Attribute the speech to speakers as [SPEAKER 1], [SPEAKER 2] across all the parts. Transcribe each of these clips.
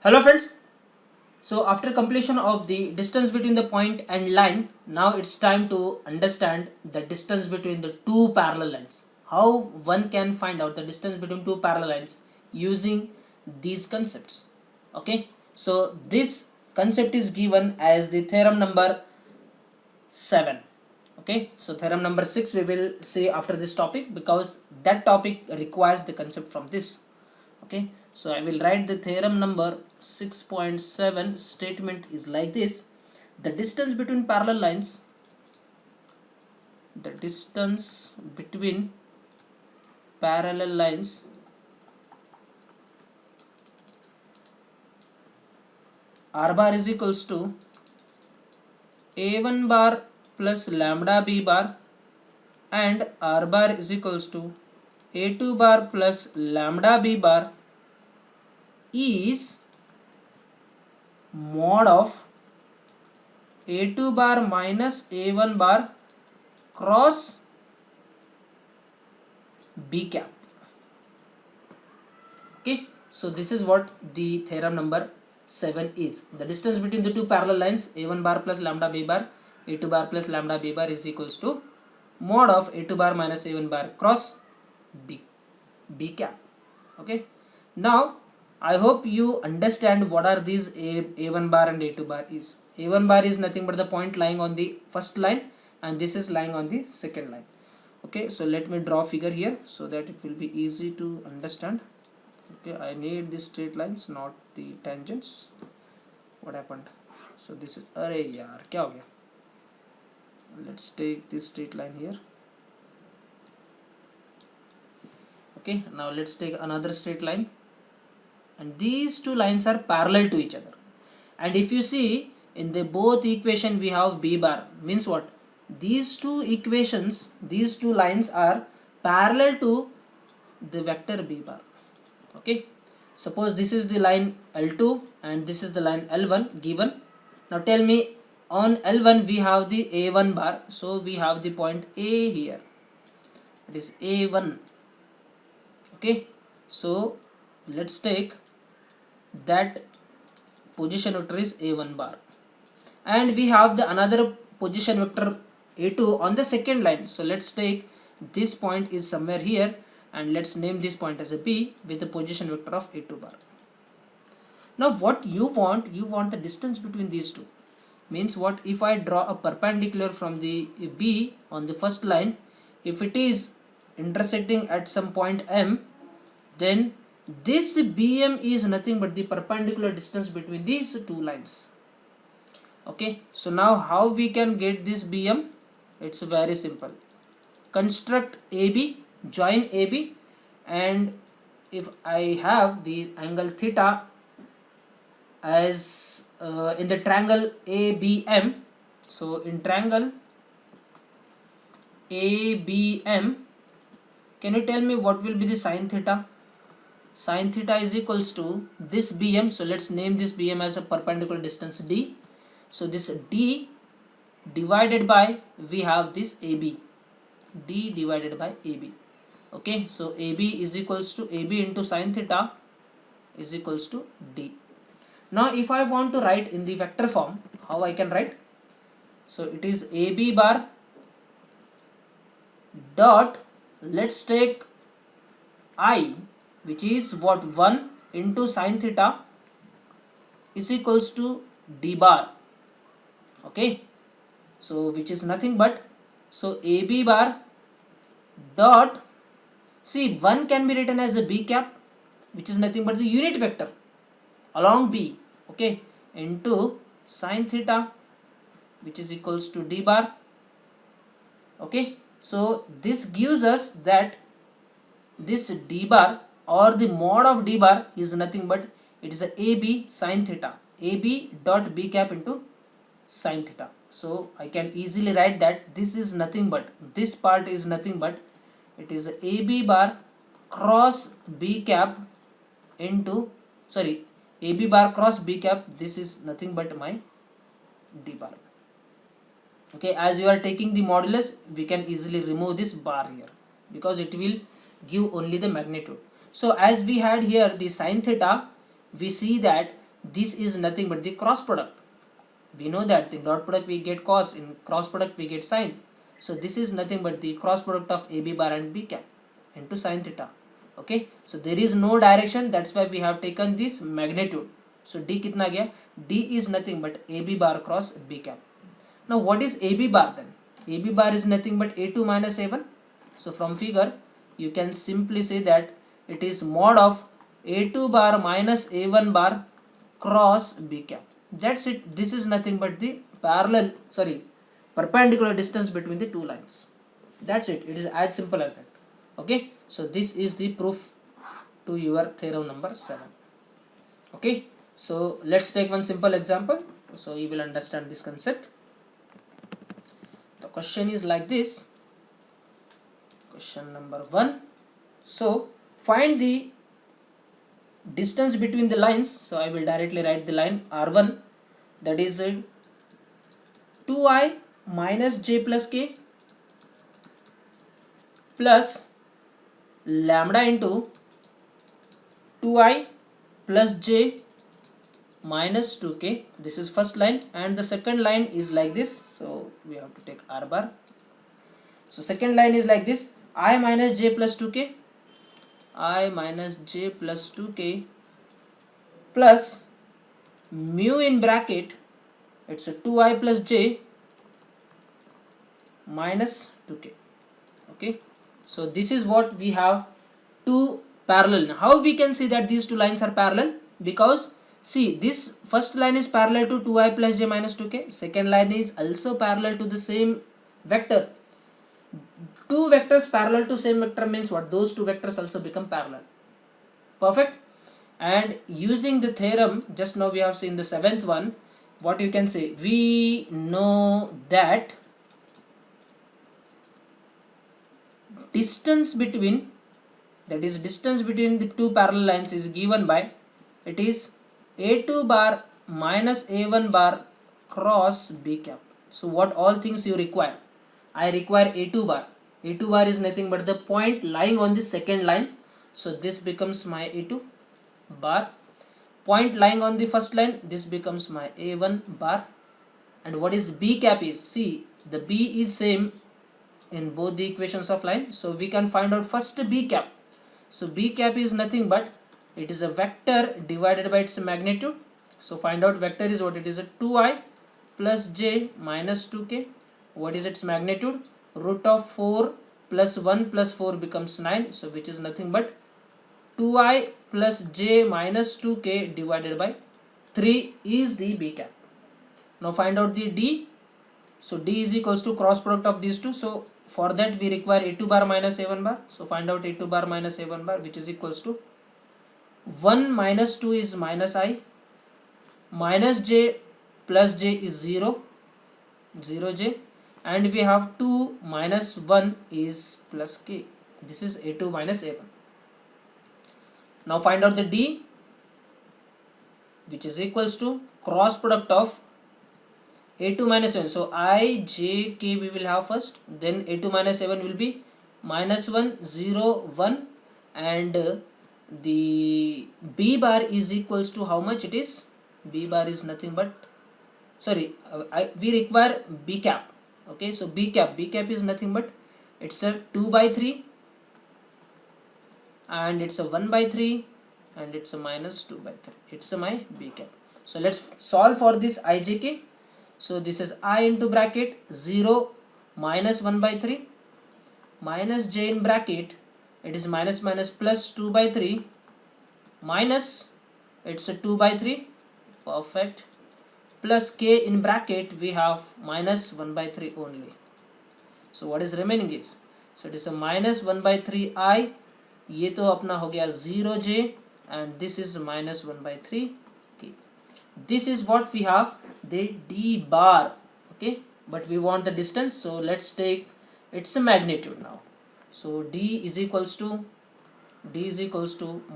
[SPEAKER 1] Hello friends. So after completion of the distance between the point and line, now it's time to understand the distance between the two parallel lines. How one can find out the distance between two parallel lines using these concepts. Okay. So this concept is given as the theorem number 7. Okay. So theorem number 6 we will see after this topic because that topic requires the concept from this. Okay, so I will write the theorem number 6.7. Statement is like this: the distance between parallel lines, the distance between parallel lines r bar is equals to a1 bar plus lambda b bar and r bar is equals to a2 bar plus lambda b bar is mod of a2 bar minus a1 bar cross b cap. Okay, so this is what the theorem number 7 is. The distance between the two parallel lines a1 bar plus lambda b bar, a2 bar plus lambda b bar is equals to mod of a2 bar minus a1 bar cross b cap. Okay, now I hope you understand what are these a1 bar and a2 bar is. A1 bar is nothing but the point lying on the first line and this is lying on the second line. Okay, so let me draw figure here so that it will be easy to understand. Okay, I need the straight lines, not the tangents. What happened? So this is अरे यार क्या हो गया? Let's take this straight line here. Okay, now let's take another straight line, and these two lines are parallel to each other. And if you see in the both equation we have b bar, means what? These two equations, these two lines are parallel to the vector b bar. Okay, suppose this is the line L2 and this is the line L1 given. Now tell me, on L1 we have the A1 bar, so we have the point A here, it is A1. Okay, so let's take that position vector is A1 bar, and we have the another position vector A2 on the second line. So let's take this point is somewhere here and let's name this point as a B with the position vector of A2 bar. Now what you want the distance between these two. Means what? If I draw a perpendicular from the B on the first line, if it is intersecting at some point M, then this BM is nothing but the perpendicular distance between these two lines. Okay, so now how we can get this BM? It's very simple. Construct AB, join AB, and if I have the angle theta as in the triangle ABM, so in triangle ABM, can you tell me what will be the sine theta? Sine theta is equals to this BM, so let's name this BM as a perpendicular distance D. So this D divided by, we have this AB, D divided by AB. Okay, so AB is equals to AB into sine theta is equals to D. Now if I want to write in the vector form, how I can write? So it is AB bar dot, let's take I, which is what, 1 into sine theta is equals to D bar. Okay, so which is nothing but, so AB bar dot, see 1 can be written as a B cap, which is nothing but the unit vector along B, okay, into sine theta, which is equals to D bar. Okay, so this gives us that this D bar or the mod of D bar is nothing but it is a AB sine theta, AB dot B cap into sine theta. So I can easily write that this is nothing but, this part is nothing but it is a AB bar cross B cap into, sorry, AB bar cross B cap, this is nothing but my D bar. Okay, as you are taking the modulus, we can easily remove this bar here because it will give only the magnitude. So as we had here the sine theta, we see that this is nothing but the cross product. We know that in dot product we get cos, in cross product we get sine. So this is nothing but the cross product of AB bar and B cap into sine theta. Okay, so there is no direction, that's why we have taken this magnitude. So D kitna gaya? D is nothing but AB bar cross B cap. Now what is AB bar then? AB bar is nothing but A2 minus A1. So from figure you can simply say that it is mod of A2 bar minus A1 bar cross B cap. That's it. This is nothing but the perpendicular distance between the two lines. That's it. It is as simple as that. Okay, so this is the proof to your theorem number 7. Okay, so let's take one simple example so you will understand this concept. The question is like this. Question number 1. So find the distance between the lines. So I will directly write the line R1, that is 2i minus j plus k plus lambda into 2i plus j minus 2k. This is first line, and the second line is like this. So we have to take r bar. So second line is like this: I minus j plus 2k, I minus j plus 2k plus mu in bracket, it's a 2i plus j minus 2k. Okay, so this is what we have two parallel. How we can see that these two lines are parallel? Because see, this first line is parallel to 2i plus j minus 2k. Second line is also parallel to the same vector. Two vectors parallel to same vector means what? Those two vectors also become parallel. Perfect. And using the theorem, just now we have seen the 7th one, what you can say? We know that distance between, that is distance between the two parallel lines, is given by, it is A2 bar minus A1 bar cross B cap. So what all things you require? I require A2 bar. A2 bar is nothing but the point lying on the second line. So this becomes my A2 bar. Point lying on the first line, this becomes my A1 bar. And what is B cap is, see, the B is same in both the equations of line. So we can find out first B cap. So B cap is nothing but, it is a vector divided by its magnitude. So find out vector is what? It is a 2i plus j minus 2k. What is its magnitude? Root of 4 plus 1 plus 4 becomes 9. So which is nothing but 2i plus j minus 2k divided by 3 is the B cap. Now find out the D. So D is equals to cross product of these two. So for that we require A2 bar minus A1 bar. So find out A2 bar minus A1 bar, which is equals to 1 minus 2 is minus I, minus j plus j is 0, 0j, and we have 2 minus 1 is plus k. This is A2 minus A1. Now find out the D, which is equals to cross product of A2 minus 7. So I, j, k we will have first, then A2 minus 7 will be minus 1, 0, 1, and the B bar is equals to how much it is? B bar is nothing but, we require B cap. Okay, so B cap is nothing but, it's a 2 by 3 and it's a 1 by 3 and it's a minus 2 by 3. It's a my B cap. So let's solve for this ijk. So this is I into bracket 0 minus 1 by 3 minus j in bracket, it is minus minus plus 2 by 3 minus, it's a 2 by 3, perfect, plus k in bracket we have minus 1 by 3 only. So what is remaining is, so it is a minus 1 by 3 I, ये तो अपना हो गया 0j, and this is minus 1 by 3 k. This is what we have the D bar. Okay, but we want the distance, so let's take its magnitude now. So D is equals to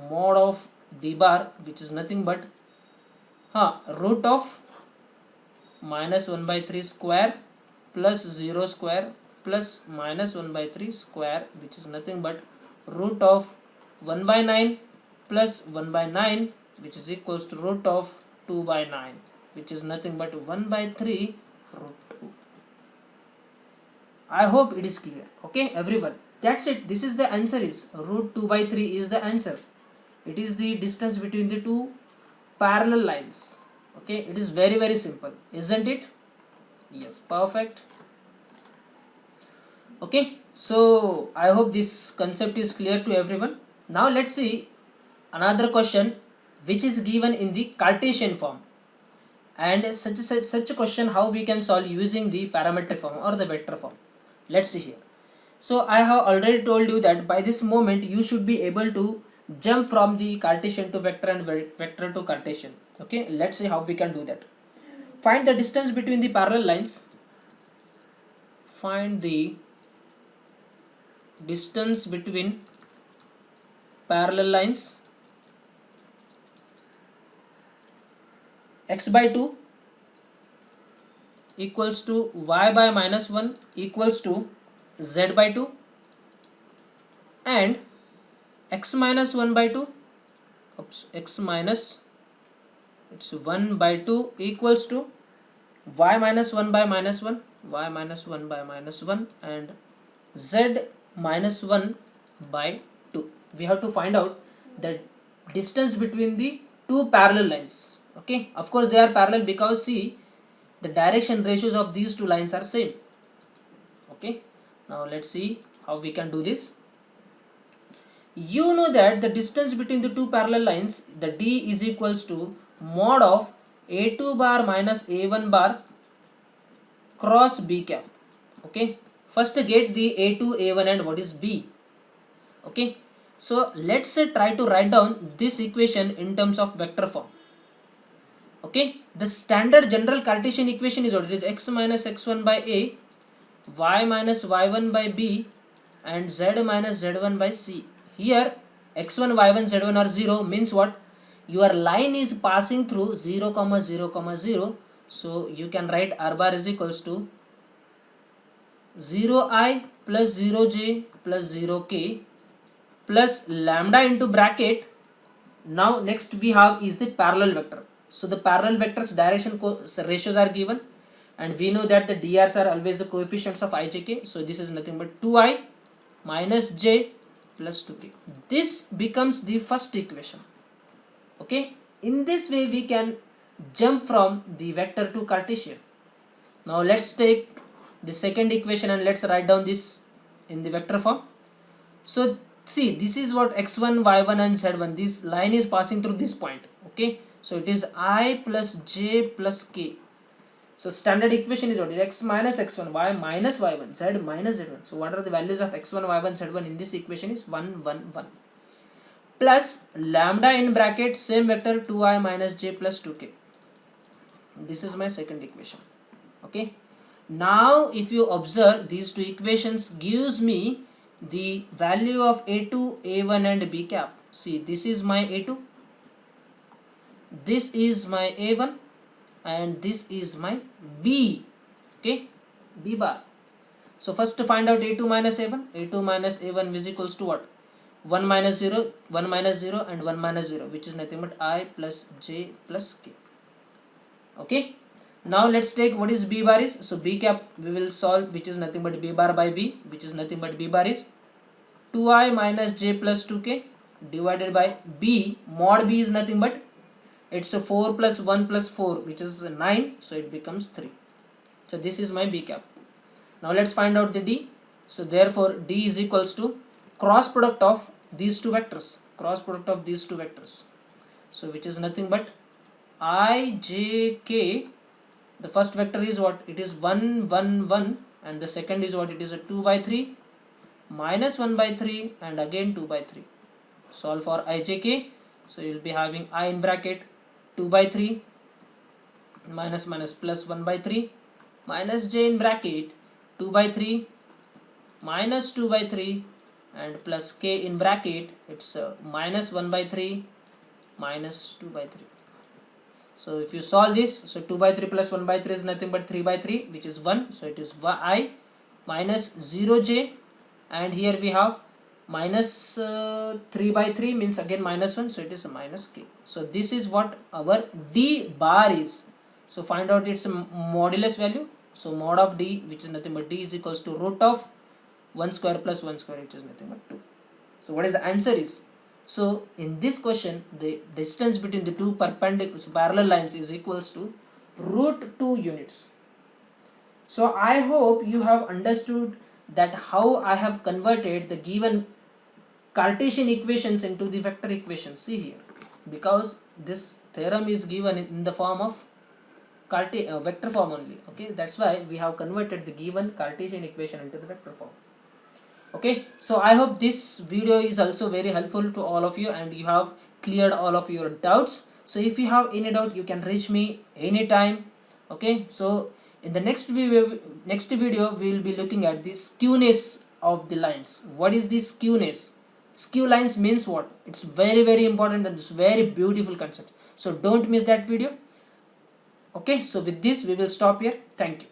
[SPEAKER 1] mod of D bar, which is nothing but root of minus 1 by 3 square plus 0 square plus minus 1 by 3 square, which is nothing but root of 1 by 9 plus 1 by 9, which is equals to root of 2 by 9, which is nothing but 1 by 3 root 2. I hope it is clear. Okay, everyone. That's it. This is the answer is root 2 by 3 is the answer. It is the distance between the two parallel lines. Okay, it is very simple, isn't it? Yes, perfect. Okay, so I hope this concept is clear to everyone. Now let's see another question which is given in the Cartesian form, and such a question how we can solve using the parametric form or the vector form. Let's see here. So I have already told you that by this moment you should be able to jump from the Cartesian to vector and vector to Cartesian. Okay, let's see how we can do that. Find the distance between the parallel lines. Find the distance between parallel lines. X by 2 equals to y by minus 1 equals to z by 2, and x minus 1 by 2, x minus it's 1 by 2 equals to y minus 1 by minus 1, y minus 1 by minus 1, and z minus 1 by 2. We have to find out the distance between the two parallel lines. Okay, of course they are parallel because see the direction ratios of these two lines are same. Okay, now let's see how we can do this. You know that the distance between the two parallel lines, the d is equals to mod of a2 bar minus a1 bar cross b cap. Okay, first get the a2, a1 and what is b. Okay, so let's try to write down this equation in terms of vector form. Okay, the standard general Cartesian equation is what it is: x minus x1 by a, y minus y1 by b, and z minus z1 by c. Here x1, y1, z1 are 0 means what? Your line is passing through 0, 0, 0. So you can write r bar is equals to 0i plus 0j plus 0k plus lambda into bracket. Now next we have is the parallel vector. So the parallel vectors direction ratios are given, and we know that the drs are always the coefficients of ijk. So this is nothing but 2i minus j plus 2k. This becomes the first equation. Okay, in this way we can jump from the vector to Cartesian. Now let's take the second equation and let's write down this in the vector form. So see, this is what x1, y1 and z1, this line is passing through this point. Okay, so it is I plus j plus k. So standard equation is what is x minus x1, y minus y1, z minus z1. So what are the values of x1, y1, z1 in this equation is 1, 1, 1. Plus lambda in bracket same vector 2i minus j plus 2k. This is my second equation. Okay, now if you observe, these two equations gives me the value of a2, a1 and b cap. See, this is my a2, this is my a1, and this is my b. Okay, b bar. So first to find out a2 minus a1, a2 minus a1 is equals to what? 1 minus 0, 1 minus 0 and 1 minus 0, which is nothing but I plus j plus k. Okay, now let's take what is b bar is. So b cap we will solve, which is nothing but b bar by b, which is nothing but b bar is 2i minus j plus 2k divided by b. Mod b is nothing but it's a 4 plus 1 plus 4, which is 9, so it becomes 3. So this is my b cap. Now let's find out the d. So therefore d is equals to cross product of these two vectors, cross product of these two vectors. So which is nothing but I, j, k. The first vector is what? It is 1, 1, 1, and the second is what? It is a 2 by 3 minus 1 by 3 and again 2 by 3. Solve for I, j, k. So you will be having I in bracket 2 by 3 minus minus plus 1 by 3 minus j in bracket 2 by 3 minus 2 by 3 and plus k in bracket, it's minus 1 by 3 minus 2 by 3. So if you solve this, so 2 by 3 plus 1 by 3 is nothing but 3 by 3, which is 1. So it is I minus 0j, and here we have minus 3 by 3 means again minus 1, so it is a minus k. So this is what our d bar is. So find out its modulus value. So mod of d, which is nothing but d is equals to root of 1 square plus 1 square, which is nothing but 2. So what is the answer is, so in this question the distance between the two parallel lines is equals to root 2 units. So I hope you have understood that how I have converted the given Cartesian equations into the vector equations. See here, because this theorem is given in the form of vector form only. Okay, that's why we have converted the given Cartesian equation into the vector form. Okay, so I hope this video is also very helpful to all of you and you have cleared all of your doubts. So if you have any doubt, you can reach me anytime. Okay, so in the next video we will be looking at the skewness of the lines. What is this skewness? Skew lines means what? It's very very important and it's very beautiful concept, so don't miss that video. Okay, so with this we will stop here. Thank you.